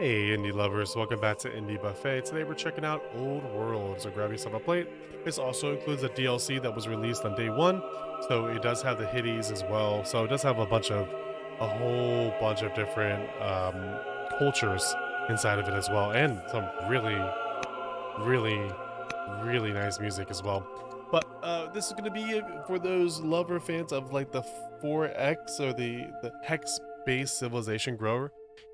Hey, indie lovers, welcome back to Indie Buffet. Today we're checking out Old World, so grab yourself a plate. This also includes a DLC that was released on day one, so it does have the hitties as well. So it does have a whole bunch of different cultures inside of it as well, and some really, really nice music as well. But this is going to be for those lover fans of like the 4X or the hex-based civilization grower.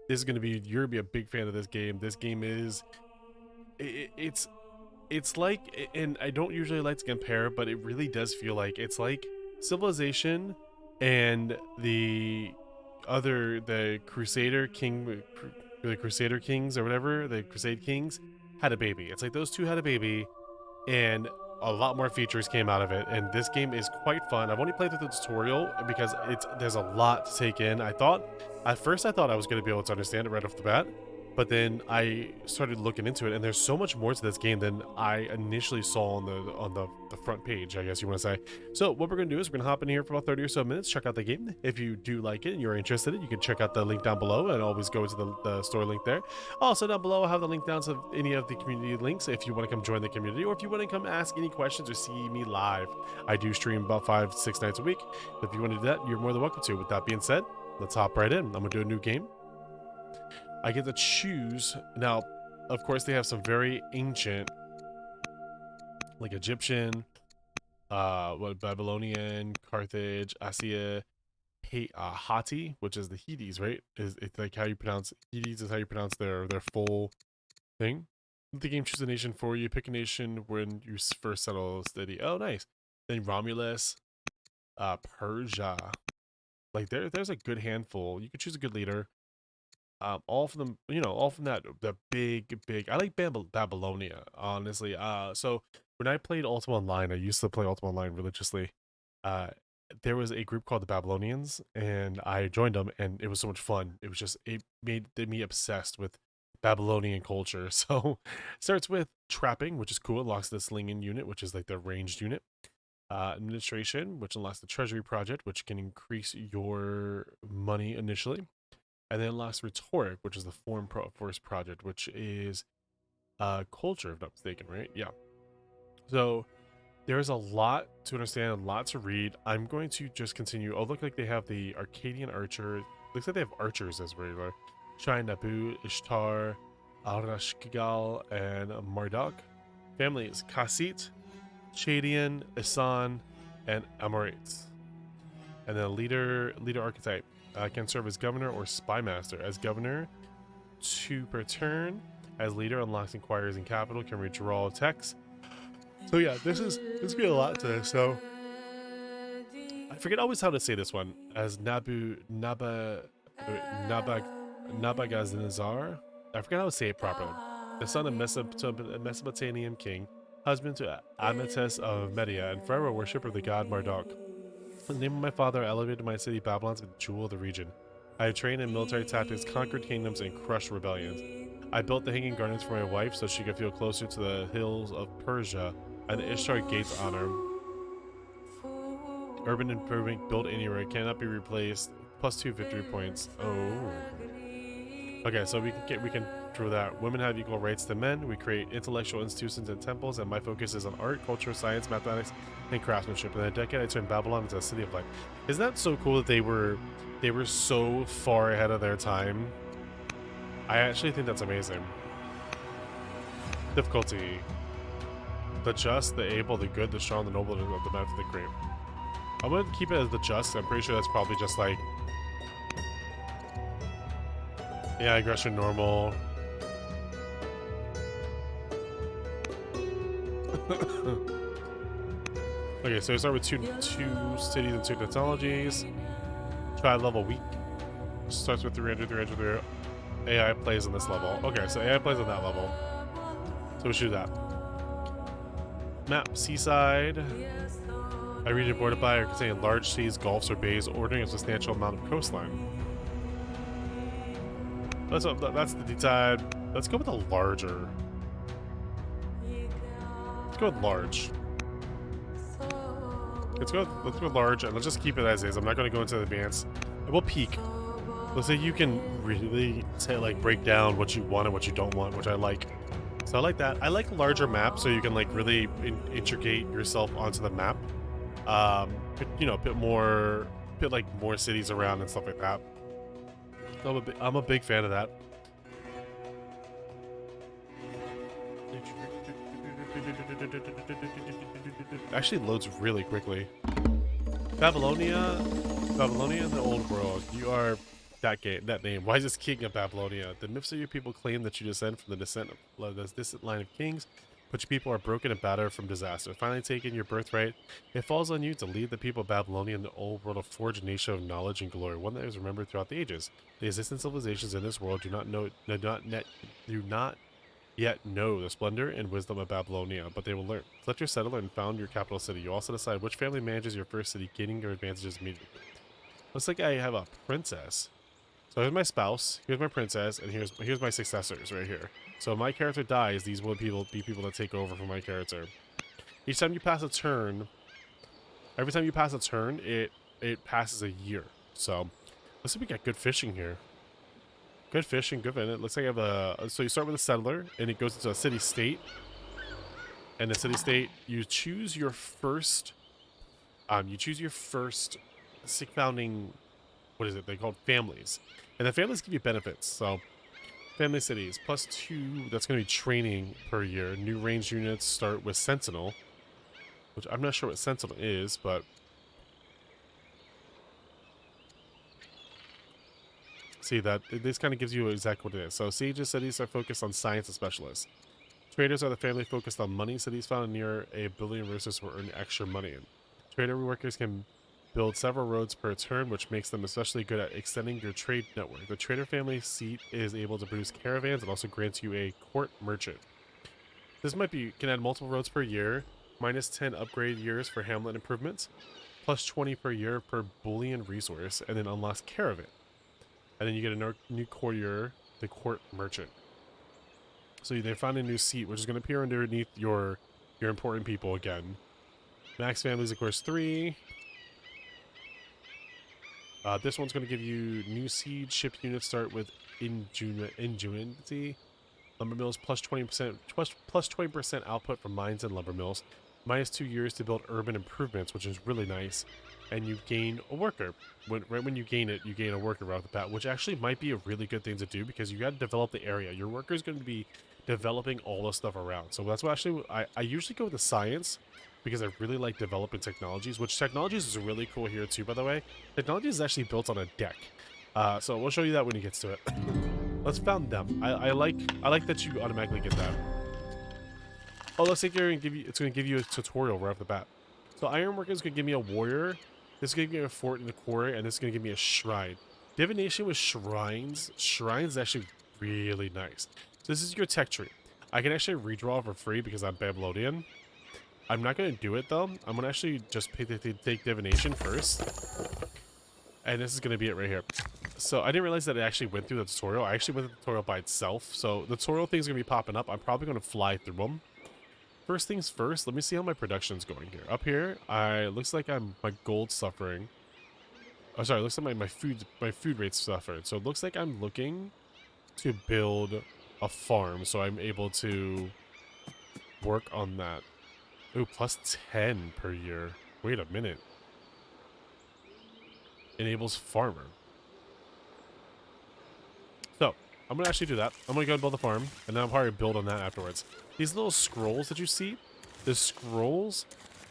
This is going to be you're going to be a big fan of this game. This game is it's like, and I don't usually like to compare, but it really does feel like it's like Civilization and the Crusader King, the Crusader Kings or whatever, the Crusade Kings had a baby. It's like those two had a baby, and a lot more features came out of it. And this game is quite fun. I've only played through the tutorial because there's a lot to take in. At first I thought I was going to be able to understand it right off the bat, but then I started looking into it, and there's so much more to this game than I initially saw on the front page, I guess you want to say. So what we're gonna do is we're gonna hop in here for about 30 or so minutes, check out the game. If you do like it and you're interested in it, you can check out the link down below and always go to the store link there. Also down below I have the link down to any of the community links if you want to come join the community, or if you want to come ask any questions or see me live. I do stream about 5-6 nights a week. If you want to do that, you're more than welcome to. With that being said, let's hop right in. I'm gonna do a new game. I get to choose now. Of course, they have some very ancient, like Egyptian, Babylonian, Carthage, Assia, Hatti, which is the Hedes, right? Is it's like how you pronounce Hedes is how you pronounce their full thing. The game choose a nation for you. Pick a nation when you first settle a city. Oh, nice. Then Romulus, Persia. Like there's a good handful. You could choose a good leader. All from them, all from that the big. I like Babylonia, honestly. So when I played Ultima Online, I used to play Ultima Online religiously. Uh, there was a group called the Babylonians, and I joined them, and it was so much fun. It made me obsessed with Babylonian culture. So it starts with trapping, which is cool. It unlocks the slinging unit, which is like the ranged unit. Administration, which unlocks the treasury project, which can increase your money initially. And then last rhetoric, which is the force project, which is culture, if I'm not mistaken, right? Yeah. So there's a lot to understand, a lot to read. I'm going to just continue. Oh, look like they have the Arcadian Archer. Looks like they have archers as regular. Shine Nabu, Ishtar, Arashkigal, and Marduk. Families: Kasit, Chadian, Isan, and Amorites. And then leader archetype can serve as governor or spy master. As governor, 2 per turn. As leader, unlocks inquirers in capital, can redraw text. So yeah, this be a lot today. So I forget always how to say this one. As Nabag Nabagazazar. I forget how to say it properly. The son of Mesopotamian king, husband to Amites of Media, and forever worshipper of the god Marduk. In the name of my father, I elevated my city Babylon to the jewel of the region. I have trained in military tactics, conquered kingdoms, and crushed rebellions. I built the hanging gardens for my wife so she could feel closer to the hills of Persia and the Ishtar gates on her. Urban improvement built anywhere cannot be replaced. +2 victory points. Oh. Okay, so we can draw that. Women have equal rights to men. We create intellectual institutions and temples, and my focus is on art, culture, science, mathematics, and craftsmanship. In a decade, I turned Babylon into a city of light. Isn't that so cool that they were so far ahead of their time? I actually think that's amazing. Difficulty: the just, the able, the good, the strong, the noble, the method, the great. I'm gonna keep it as the just. I'm pretty sure that's probably just like, yeah, aggression normal. Okay, so we start with two cities and 2 technologies. Try level weak. Starts with 300, 300. AI plays on this level. Okay, so AI plays on that level. So we shoot that. Map: seaside. A region bordered by or containing large seas, gulfs, or bays, ordering a substantial amount of coastline. That's the detailed. Let's go with a larger. Let's go with large. Let's go with large, and let's just keep it as is. I'm not going to go into the advanced. We'll peak. Let's say you can really say like break down what you want and what you don't want, which I like. So I like that. I like larger maps so you can like really integrate yourself onto the map. You know, put like more cities around and stuff like that. So I'm a big fan of that. Actually loads really quickly. Babylonia in the old world. You are that name. Why is this king of Babylonia? The myths of your people claim that you descend from the distant line of kings, but your people are broken and battered from disaster. Finally taking your birthright, it falls on you to lead the people of Babylonia in the old world, to forge a nation of knowledge and glory, one that is remembered throughout the ages. The existing civilizations in this world do not yet know the splendor and wisdom of Babylonia, but they will learn. Select your settler and found your capital city. You also decide which family manages your first city, gaining your advantages immediately. Looks like I have a princess. So here's my spouse, here's my princess, and here's my successors right here. So if my character dies, these will be people that take over for my character. Each time you pass a turn, every time you pass a turn, it passes a year. So let's see if we got good fishing here. Good fishing, good in it. Looks like I have a. So you start with a settler, and it goes into a city state. And the city state, you choose your first. Founding. What is it? They called families, and the families give you benefits. So, family cities +2. That's going to be training per year. New ranged units start with Sentinel, which I'm not sure what Sentinel is, but. See that this kind of gives you exactly what it is. So sieges cities are focused on science and specialists. Traders are the family focused on money. Cities found near a billion resources will earn extra money. Trader workers can build several roads per turn, which makes them especially good at extending your trade network. The trader family seat is able to produce caravans and also grants you a court merchant. This can add multiple roads per year, -10 upgrade years for hamlet improvements, +20 per year per bullion resource, and then unlocks caravan. And then you get a new courtier, the court merchant. So they found a new seat, which is going to appear underneath your important people again. Max families, of course, 3. This one's going to give you new siege. Ship units start with ingenuity. Lumber mills +20% output from mines and lumber mills. -2 years to build urban improvements, which is really nice. And you gain a worker. Right when you gain it, you gain a worker right off the bat, which actually might be a really good thing to do because you got to develop the area. Your worker is going to be developing all the stuff around. So that's what actually I usually go with the science because I really like developing technologies, which technologies is really cool here too, by the way. Technology is actually built on a deck. So we'll show you that when he gets to it. Let's found them. I like that you automatically get that. Oh, looks like it's gonna give you a tutorial right off the bat. So Ironworker is gonna give me a warrior. This is gonna give me a fort in the quarry, and this is gonna give me a shrine. Divination with shrines. Shrines is actually really nice. So this is your tech tree. I can actually redraw for free because I'm Babylonian. I'm not gonna do it though. I'm gonna actually just take divination first. And this is gonna be it right here. So I didn't realize that it actually went through the tutorial. I actually went through the tutorial by itself. So the tutorial thing's gonna be popping up. I'm probably gonna fly through them. First things first, let me see how my production's going here. Up here, looks like my gold's suffering. Oh, sorry, looks like my food rate's suffered. So it looks like I'm looking to build a farm, so I'm able to work on that. Ooh, +10 per year. Wait a minute. Enables farmer. So I'm gonna actually do that. I'm gonna go and build a farm, and then I'll probably build on that afterwards. These little scrolls that you see, the scrolls,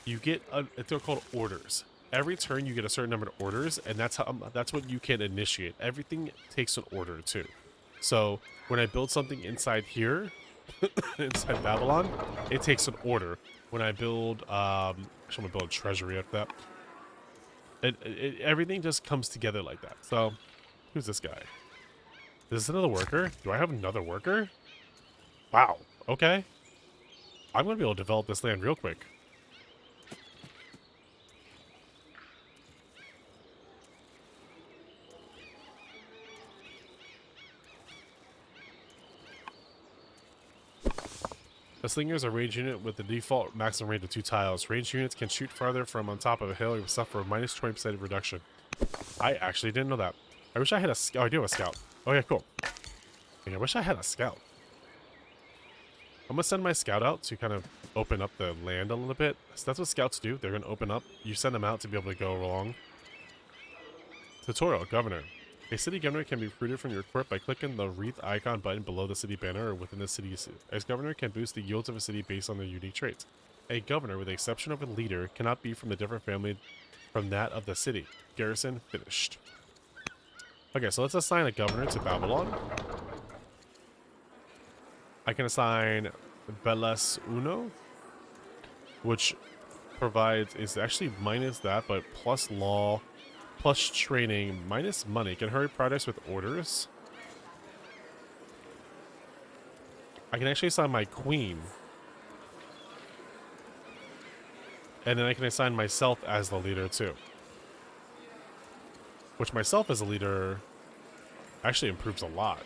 you get they're called orders. Every turn you get a certain number of orders, and that's what you can initiate. Everything takes an order too. So when I build something inside here, inside Babylon, it takes an order. When I build, actually I'm gonna build a treasury after that. Everything just comes together like that. So who's this guy? Is this another worker? Do I have another worker? Wow. Okay. I'm going to be able to develop this land real quick. The Slinger is a range unit with the default maximum range of 2 tiles. Ranged units can shoot farther from on top of a hill and suffer a -20% reduction. I actually didn't know that. I wish I had a scout. Oh, I do have a scout. Oh yeah, cool. Dang, I wish I had a scout. I'm gonna send my scout out to kind of open up the land a little bit. So that's what scouts do. They're gonna open up. You send them out to be able to go along. Tutorial, Governor. A city governor can be recruited from your court by clicking the wreath icon button below the city banner or within the city. As governor can boost the yields of a city based on their unique traits. A governor, with the exception of a leader, cannot be from a different family from that of the city. Garrison finished. Okay, so let's assign a governor to Babylon. I can assign Belas Uno, which provides, is actually minus that, but plus law, plus training, minus money. Can hurry progress with orders. I can actually assign my queen. And then I can assign myself as the leader too. Which myself as a leader actually improves a lot.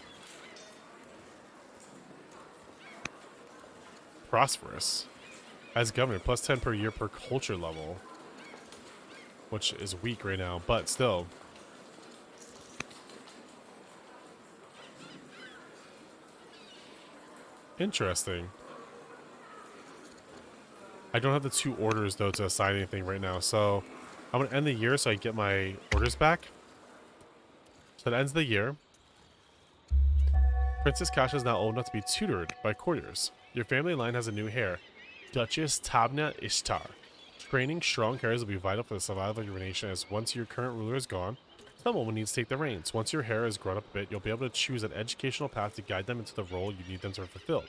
Prosperous. As governor, plus 10 per year per culture level. Which is weak right now, but still. Interesting. I don't have the 2 orders though to assign anything right now, so I'm gonna end the year so I get my orders back. So that ends the year. Princess Kasha is now old enough to be tutored by courtiers. Your family line has a new heir, Duchess Tabna Ishtar. Training strong heirs will be vital for the survival of your nation, as once your current ruler is gone, someone will need to take the reins. Once your heir has grown up a bit, you'll be able to choose an educational path to guide them into the role you need them to fulfill.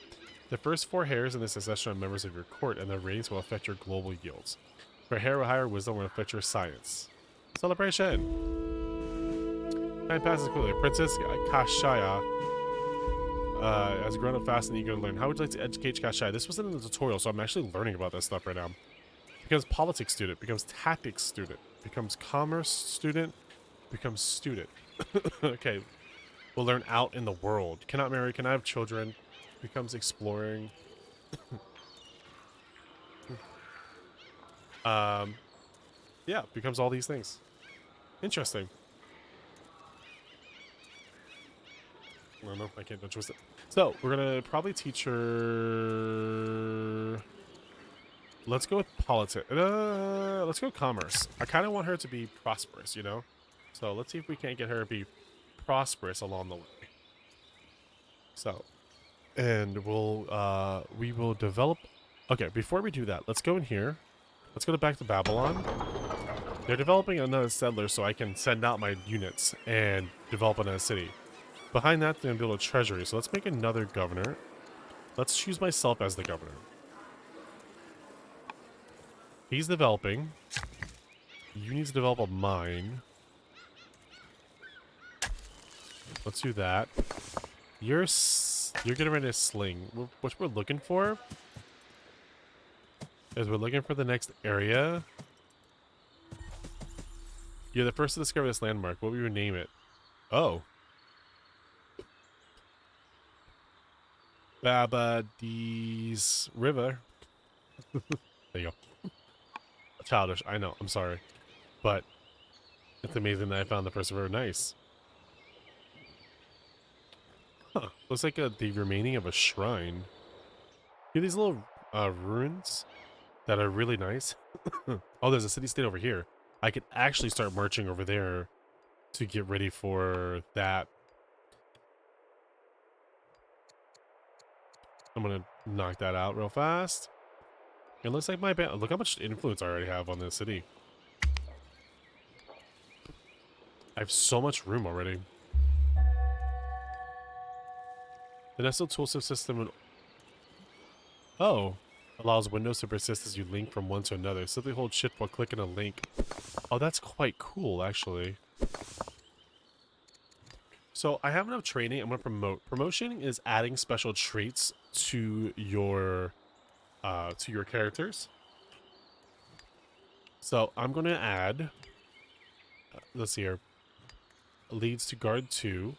The first 4 heirs in the succession are members of your court, and their ratings will affect your global yields. For a heir with higher wisdom will affect your science. Celebration! Time passes quickly. Princess Kashaya has grown up fast and eager to learn. How would you like to educate Kashaya? This wasn't in the tutorial, so I'm actually learning about this stuff right now. Becomes politics student, becomes tactics student, becomes commerce student, becomes student. Okay, we'll learn out in the world. Cannot marry, cannot have children, becomes exploring. Yeah, becomes all these things. Interesting. I don't know, I can't twist it. So, we're gonna probably teach her... Let's go with politics. Let's go commerce. I kind of want her to be prosperous, you know? So, let's see if we can't get her to be prosperous along the way. So, and we will develop... Okay, before we do that, let's go in here. Let's go back to Babylon. They're developing another settler so I can send out my units and develop another city. Behind that, they're going to build a treasury. So let's make another governor. Let's choose myself as the governor. He's developing. You need to develop a mine. Let's do that. You're getting ready to sling. What we're looking for is we're looking for the next area. You're the first to discover this landmark. What would you name it? Oh. Babadi's River. There you go. Childish, I know, I'm sorry. But it's amazing that I found the first river. Nice. Huh. Looks like the remaining of a shrine. You have these little ruins that are really nice. Oh, there's a city-state over here. I could actually start marching over there to get ready for that. I'm gonna knock that out real fast. It looks like my band. Look how much influence I already have on this city. I have so much room already. The Nestle tooltip system. Oh, allows windows to persist as you link from one to another. Simply hold shift while clicking a link. Oh, that's quite cool, actually. So I have enough training. I'm gonna promote. Promotion is adding special traits to your characters. So I'm gonna add. Let's see here. Leads to guard 2.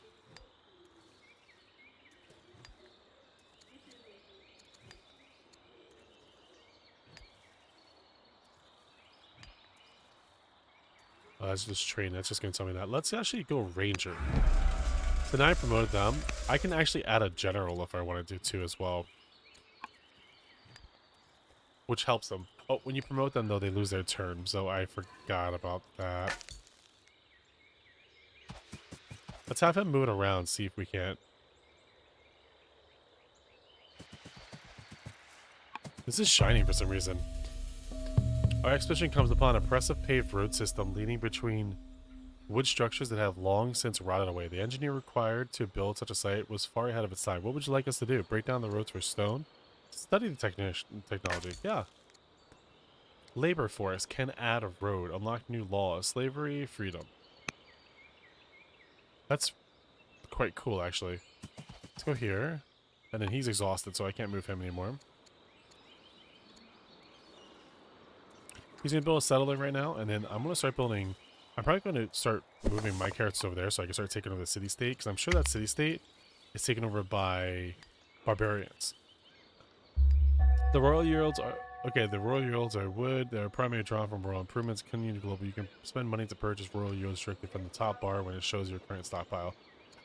as just train. That's just gonna tell me that. Let's actually go ranger. So now I promoted them. I can actually add a general if I wanted to too as well, which helps them. Oh, when you promote them though, they lose their term. So I forgot about that. Let's have him move it around. See if we can't. This is shiny for some reason. Our expedition comes upon a impressive paved road system leading between wood structures that have long since rotted away. The engineer required to build such a site was far ahead of its time. What would you like us to do? Break down the roads for stone? Study the technology. Yeah. Labor force can add a road. Unlock new laws. Slavery, freedom. That's quite cool, actually. Let's go here. And then he's exhausted, so I can't move him anymore. He's going to build a settler right now, and then I'm going to start building... I'm probably going to start moving my characters over there so I can start taking over the city-state, because I'm sure that city-state is taken over by barbarians. The royal yields are... Okay, the royal yields are wood. They're primarily drawn from royal improvements. Community global. You can spend money to purchase royal yields directly from the top bar when it shows your current stockpile.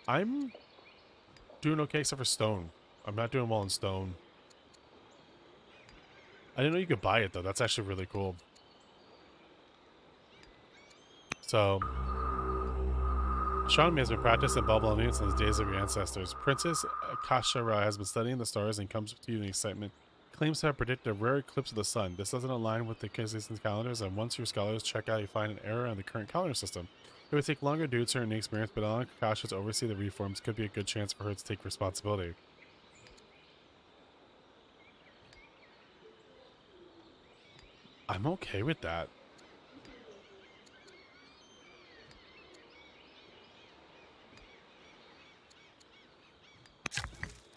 I'm doing okay except for stone. I'm not doing well in stone. I didn't know you could buy it, though. That's actually really cool. So, astronomy has been practiced in Babylonia since the days of your ancestors. Princess Kashara has been studying the stars and comes to you in excitement. Claims to have predicted a rare eclipse of the sun. This doesn't align with the consistent calendars, and once your scholars check out, you find an error in the current calendar system. It would take longer due to her experience, but allowing Kakasha to oversee the reforms could be a good chance for her to take responsibility. I'm okay with that.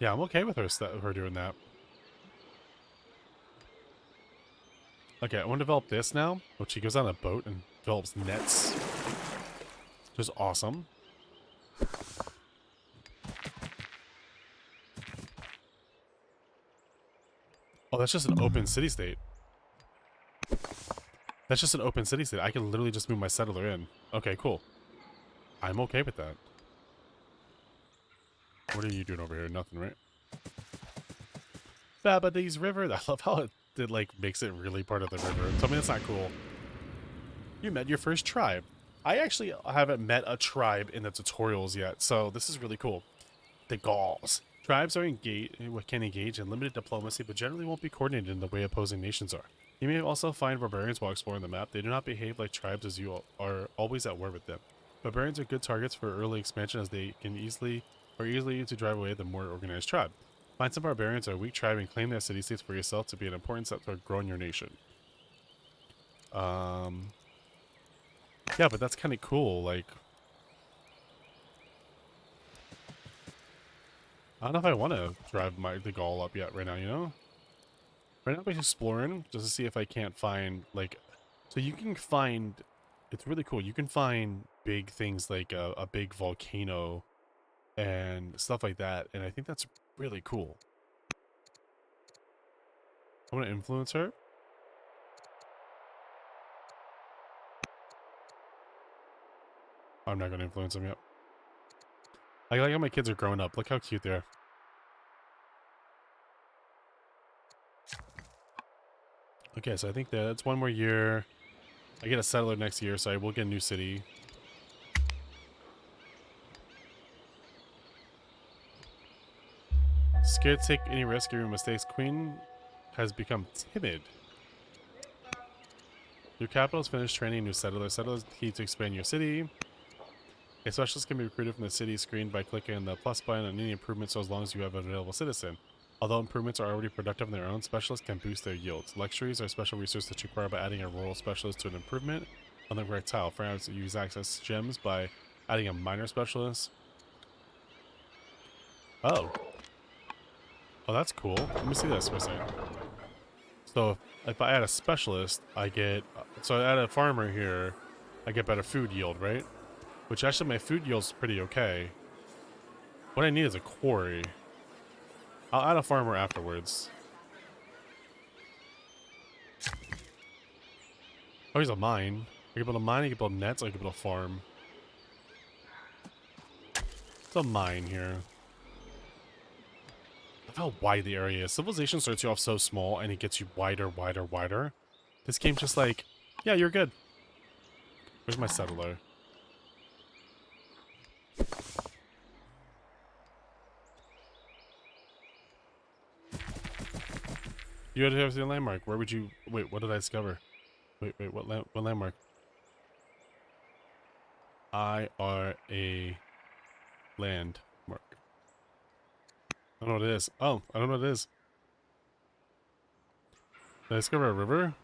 Yeah, I'm okay with her doing that. Okay, I want to develop this now, which she goes on a boat and develops nets, which is awesome. Oh, that's just an open city-state. That's just an open city-state. I can literally just move my settler in. Okay, cool. I'm okay with that. What are you doing over here? Nothing, right? Babadese River. I love how it like makes it really part of the river. Tell me that's not cool. You met your first tribe. I actually haven't met a tribe in the tutorials yet, so this is really cool. The Gauls. Tribes can engage in limited diplomacy, but generally won't be coordinated in the way opposing nations are. You may also find barbarians while exploring the map. They do not behave like tribes as you are always at war with them. Barbarians are good targets for early expansion as they can easily to drive away the more organized tribe. Find some barbarians or a weak tribe and claim their city-states for yourself to be an important step toward growing your nation. Yeah, but that's kind of cool, like... I don't know if I want to drive the Gaul up yet right now, you know? Right now I'm exploring just to see if I can't find, like... So you can find... It's really cool. You can find big things like a big volcano and stuff like that, and I think that's really cool. I want to influence her. I'm not going to influence them yet. I like how my kids are growing up. Look how cute they are. Okay, so I think that's one more year. I get a settler next year, so I will get a new city. Scared to take any risk or mistakes. Queen has become timid. Your capital is finished training a new settler. Settler is key to expand your city. A specialist can be recruited from the city screen by clicking on the plus button on any improvement so as long as you have an available citizen. Although improvements are already productive on their own, specialists can boost their yields. Luxuries are special resources that you acquire by adding a rural specialist to an improvement on the correct tile. For instance, use access gems by adding a minor specialist. Oh. Oh, that's cool. Let me see this for a second. So if I add a specialist, I get... So I add a farmer here, I get better food yield, right? Which actually my food yield's pretty okay. What I need is a quarry. I'll add a farmer afterwards. Oh, he's a mine. I can build a mine, I can build nets, I can build a farm. It's a mine here. I love how wide the area is. Civilization starts you off so small and it gets you wider, wider, wider. This game's just like, yeah, you're good. Where's my settler? You had to have the landmark. Where would you... Wait, what did I discover? Wait, what landmark? IRA landmark. I don't know what it is. Oh, I don't know what it is. Did I discover a river?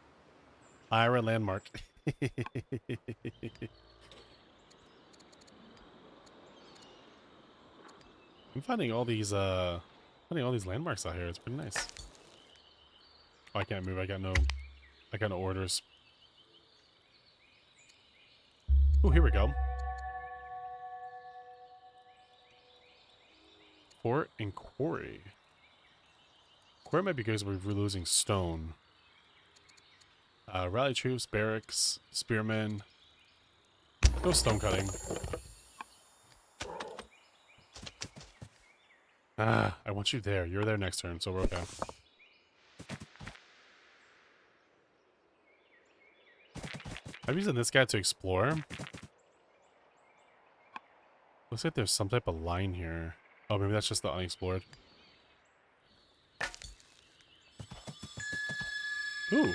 IRA landmark. I'm finding all these landmarks out here. It's pretty nice. Oh, I can't move. I got no orders. Oh, here we go. Fort and quarry. Quarry might be good because we're losing stone. Rally troops, barracks, spearmen. No stone cutting. Ah, I want you there. You're there next turn, so we're okay. I'm using this guy to explore. Looks like there's some type of line here. Oh, maybe that's just the unexplored. Ooh.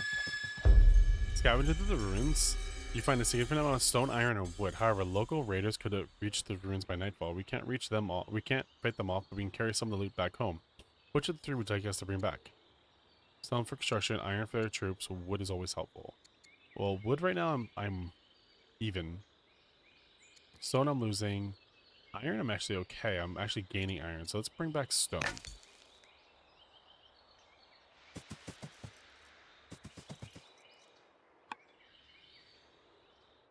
Scavenge into the ruins. You find a significant amount of stone, iron, and wood. However, local raiders could have reached the ruins by nightfall. We can't reach them all. We can't fight them off, but we can carry some of the loot back home. Which of the three would you like us to bring back? Stone for construction, iron for their troops. Wood is always helpful. Well, wood right now I'm even. Stone I'm losing. Iron I'm actually okay. I'm actually gaining iron. So let's bring back stone.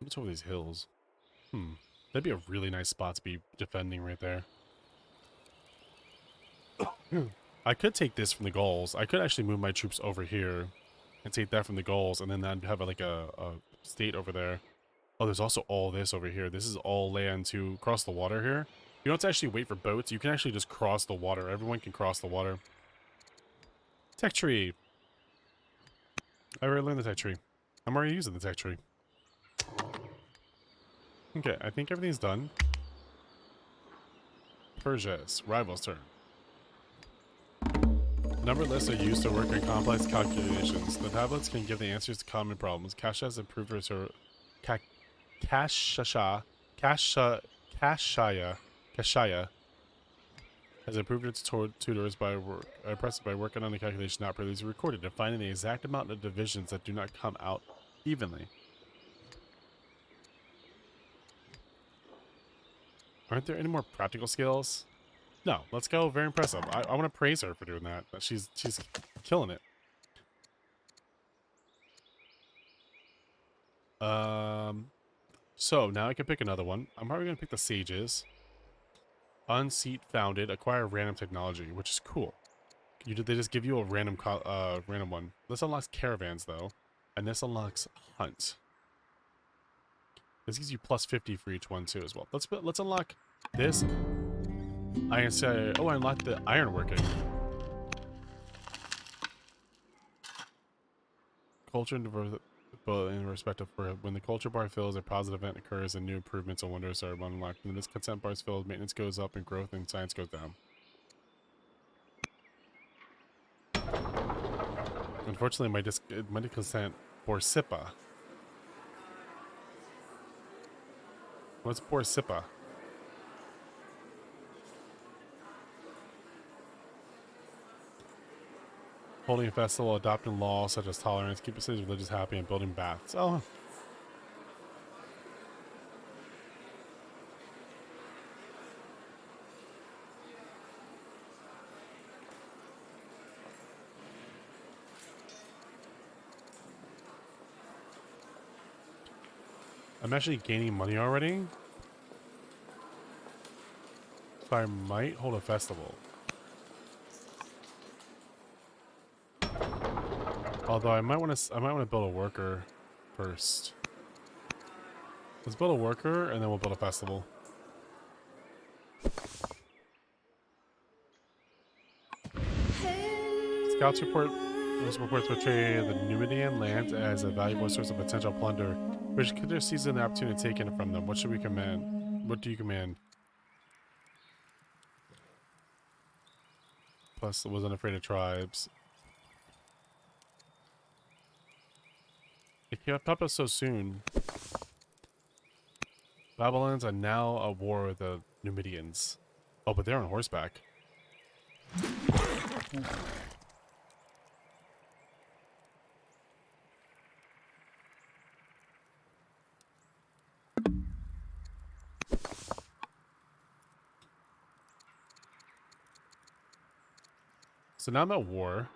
What's over these hills? That'd be a really nice spot to be defending right there. I could take this from the Gauls. I could actually move my troops over here and take that from the Gauls, and then that'd have like a state over there. Oh, there's also all this over here. This is all land to cross the water here. You don't have to actually wait for boats. You can actually just cross the water. Everyone can cross the water. Tech tree. I already learned the tech tree. I'm already using the tech tree. Okay, I think everything's done. Persia's rivals turn. Number lists are used to work on complex calculations. The tablets can give the answers to common problems. Kasha has improved her Kashaya has improved its tutors by working on the calculation not previously recorded and finding the exact amount of divisions that do not come out evenly. Aren't there any more practical skills? No, let's go. Very impressive. I want to praise her for doing that. She's killing it. So now I can pick another one. I'm probably gonna pick the sages. Unseat founded. Acquire random technology, which is cool. They just give you a random random one. This unlocks caravans though, and this unlocks hunt. This gives you plus 50 for each one too as well. Let's unlock this. I can say, oh, I unlocked the ironworking. Culture and diversity, but in respect of when the culture bar fills, a positive event occurs and new improvements and wonders are unlocked. When this consent bar is filled, maintenance goes up and growth and science goes down. Unfortunately, my consent for SIPA. What's SIPA? Holding a festival, adopting laws such as tolerance, keeping cities religious happy, and building baths. Oh. I'm actually gaining money already. So I might hold a festival. Although I might want to build a worker first. Let's build a worker and then we'll build a festival. Scouts report those reports portray the Numidian lands as a valuable source of potential plunder, which could seize the opportunity taken from them. What should we command? What do you command? Plus, wasn't afraid of tribes. It came up so soon. Babylons are now at war with the Numidians. Oh, but they're on horseback. So now I'm at war.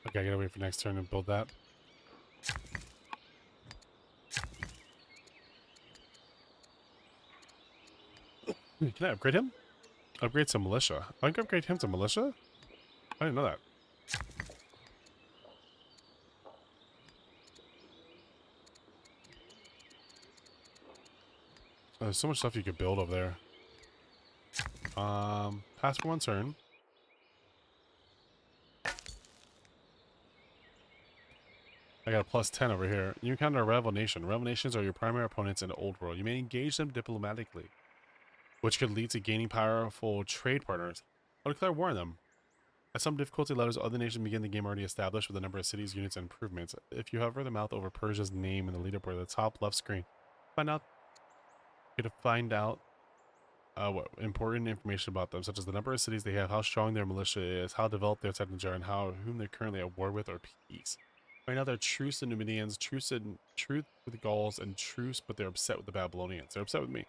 Okay, I gotta wait for next turn and build that. Can I upgrade him? Upgrade to militia. I can upgrade him to militia? I didn't know that. There's so much stuff you could build over there. Pass for one turn. I got a plus 10 over here. You encounter a rival nation. Rival nations are your primary opponents in the old world. You may engage them diplomatically, which could lead to gaining powerful trade partners. Or declare war on them. At some difficulty levels, other nations begin the game already established with a number of cities, units, and improvements. If you hover the mouse over Persia's name in the leaderboard at the top left screen, you can find out what important information about them, such as the number of cities they have, how strong their militia is, how developed their technology are, and whom they're currently at war with or peace. Right now, they're truce with the Numidians, truce with the Gauls, and truce, but they're upset with the Babylonians. They're upset with me.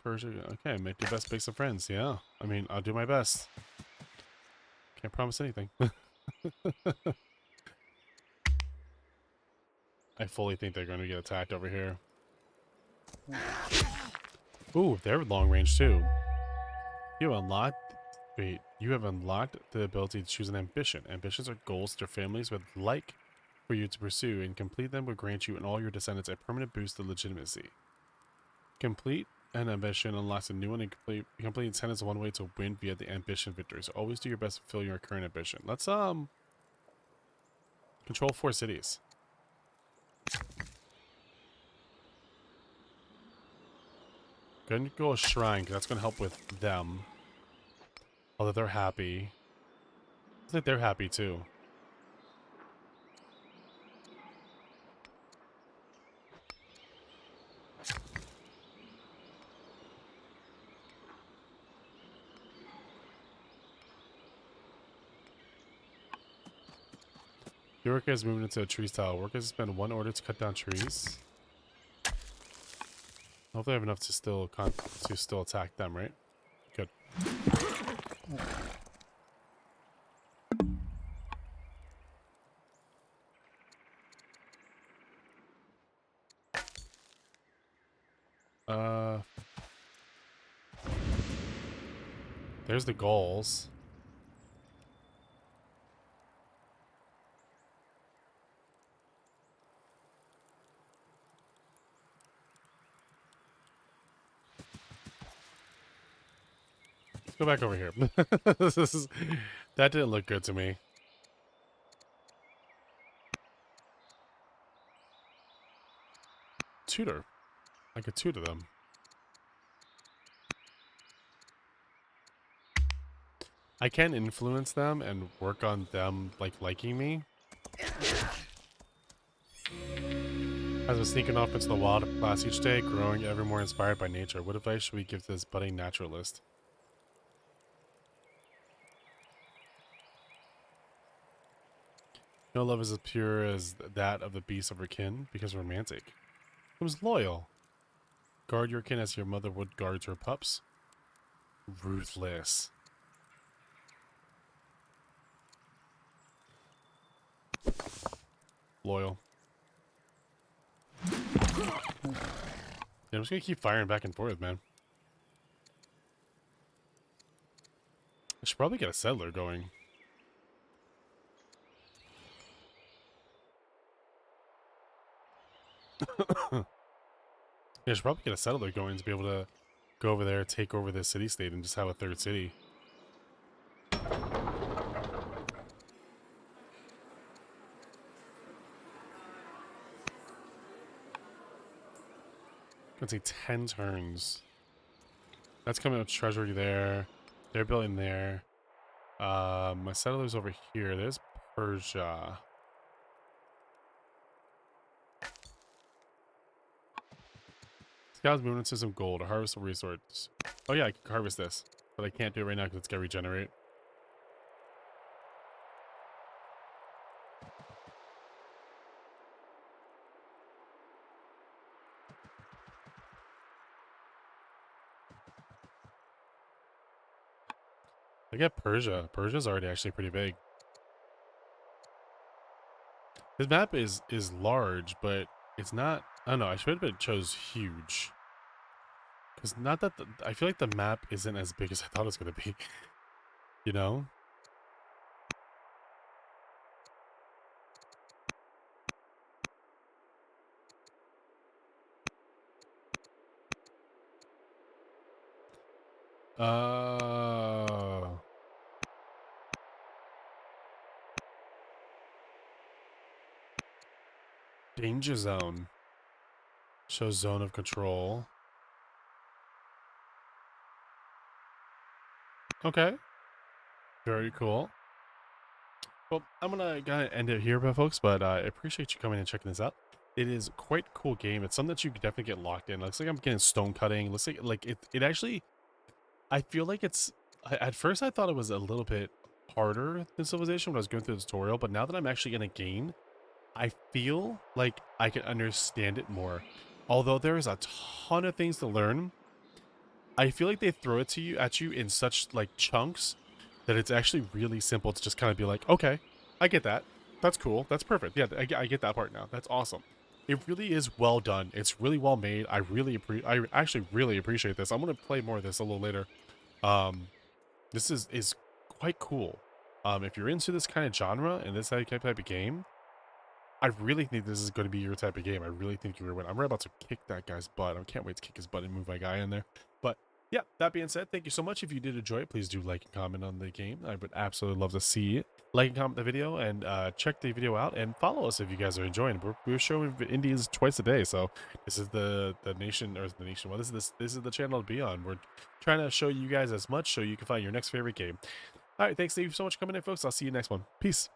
Persia, okay, make the best base of friends. Yeah, I mean, I'll do my best. Can't promise anything. I fully think they're going to get attacked over here. Ooh, they're long range too. You have unlocked. Wait, you have unlocked the ability to choose an ambition. Ambitions are goals their families would like for you to pursue, and complete them would grant you and all your descendants a permanent boost of legitimacy. Complete an ambition unlocks a new one, and complete intent is one way to win via the ambition victory. So always do your best to fulfill your current ambition. Let's control 4 cities. Gonna go a shrine, because that's gonna help with them. Although they're happy. I think they're happy too. The worker is moving into a tree style. Workers spend 1 order to cut down trees. Hopefully I have enough to still attack them, right? Good. There's the Gauls. Let's go back over here. That didn't look good to me. Tutor. I could tutor them. I can influence them and work on them, like, liking me. As I'm sneaking off into the wild class each day, growing ever more inspired by nature, what advice should we give to this budding naturalist? No love is as pure as that of the beast of her kin, because romantic. It was loyal. Guard your kin as your mother would guard her pups. Ruthless. loyal. Yeah, I'm just gonna keep firing back and forth, man. I should probably get a settler going. Yeah, I should probably get a settler going to be able to go over there, take over this city-state, and just have a third city. Gonna take 10 turns. That's coming up treasury there. They're building there. My settler's over here. There's Persia. Scouts movement system gold. A harvest of resource. Oh yeah, I can harvest this. But I can't do it right now because it's got to regenerate. I get Persia. Persia's already actually pretty big. This map is large, but it's not. I don't know. I should have chose huge. Because not that I feel like the map isn't as big as I thought it was going to be. You know? Uh, Danger zone. Shows zone of control. Okay. Very cool. Well, I'm gonna end it here, folks. But I appreciate you coming and checking this out. It is quite a cool game. It's something that you could definitely get locked in. Looks like I'm getting stone cutting. Looks like it actually. I feel like it's. At first, I thought it was a little bit harder than Civilization when I was going through the tutorial. But now that I'm actually gonna gain, I feel like I can understand it more. Although there is a ton of things to learn, I feel like they throw it to you at you in such like chunks that it's actually really simple to just kind of be like, okay, I get that. That's cool. That's perfect. Yeah, I get that part now. That's awesome. It really is well done. It's really well made. I actually really appreciate this. I'm gonna play more of this a little later. Um, this is quite cool. If you're into this kind of genre and this type of game, I really think this is going to be your type of game. I really think you're going to win. I'm right about to kick that guy's butt. I can't wait to kick his butt and move my guy in there. But yeah, that being said, thank you so much. If you did enjoy it, please do like and comment on the game. I would absolutely love to see it. Like and comment the video and check the video out and follow us if you guys are enjoying. We're showing Indies twice a day, so this is the nation or the nation. Well, this is the channel to be on. We're trying to show you guys as much so you can find your next favorite game. All right, thanks so much for coming in, folks. I'll see you next one. Peace.